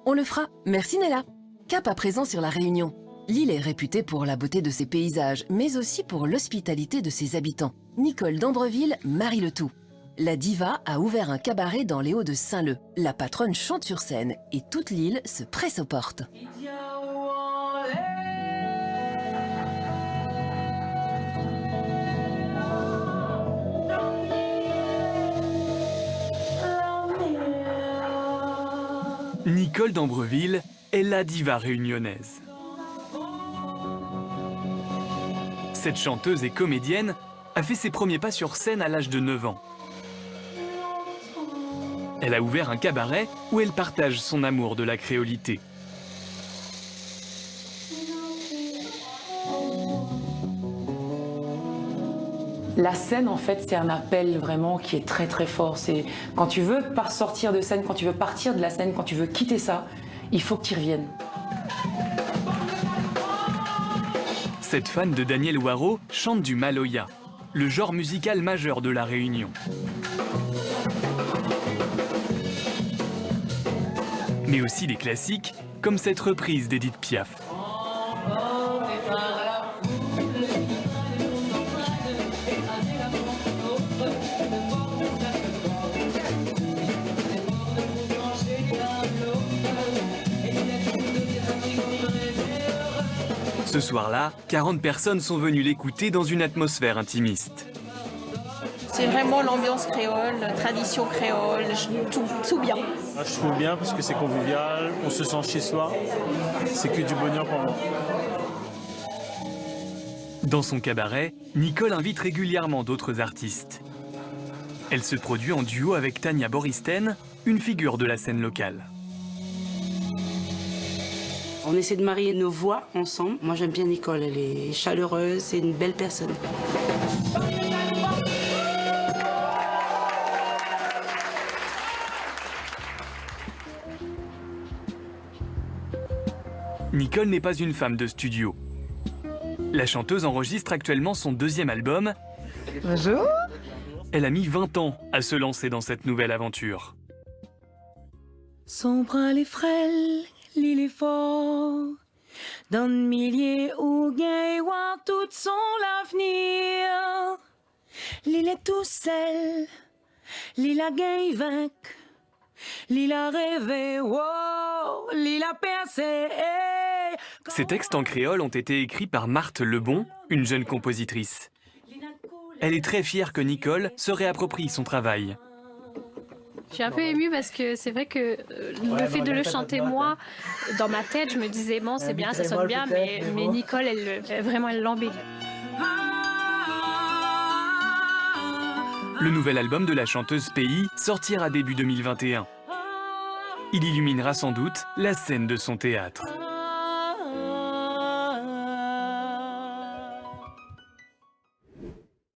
On le fera. Merci Nella. Cap à présent sur la Réunion. L'île est réputée pour la beauté de ses paysages, mais aussi pour l'hospitalité de ses habitants. Nicole d'Ambreville marie le tout. La diva a ouvert un cabaret dans les Hauts de Saint-Leu. La patronne chante sur scène et toute l'île se presse aux portes. Nicole d'Ambreville est la diva réunionnaise. Cette chanteuse et comédienne a fait ses premiers pas sur scène à l'âge de 9 ans. Elle a ouvert un cabaret où elle partage son amour de la créolité. La scène, en fait, c'est un appel vraiment qui est très très fort. C'est quand tu veux sortir de scène, quand tu veux partir de la scène, quand tu veux quitter ça, il faut que tu y reviennes. Cette fan de Daniel Waro chante du maloya, le genre musical majeur de la Réunion. Mais aussi des classiques, comme cette reprise d'Edith Piaf. Ce soir-là, 40 personnes sont venues l'écouter dans une atmosphère intimiste. C'est vraiment l'ambiance créole, la tradition créole, tout bien. Je trouve bien parce que c'est convivial, on se sent chez soi, c'est que du bonheur pour moi. Dans son cabaret, Nicole invite régulièrement d'autres artistes. Elle se produit en duo avec Tania Boristen, une figure de la scène locale. On essaie de marier nos voix ensemble. Moi, j'aime bien Nicole, elle est chaleureuse, c'est une belle personne. Nicole n'est pas une femme de studio. La chanteuse enregistre actuellement son deuxième album. Bonjour. Elle a mis 20 ans à se lancer dans cette nouvelle aventure. Son bras les frêles, l'île est fort. Dans le millier où gagne voir tout son l'avenir. L'île est tout seul, l'île a gagne vaincre. L'île a rêvé, wow, l'île a percé. Ces textes en créole ont été écrits par Marthe Lebon, une jeune compositrice. Elle est très fière que Nicole se réapproprie son travail. Je suis un peu émue parce que c'est vrai que le fait de le chanter moi, dans ma tête, je me disais bon c'est bien, ça sonne bien, mais Nicole, vraiment elle l'embellit. Le nouvel album de la chanteuse Pays sortira début 2021. Il illuminera sans doute la scène de son théâtre.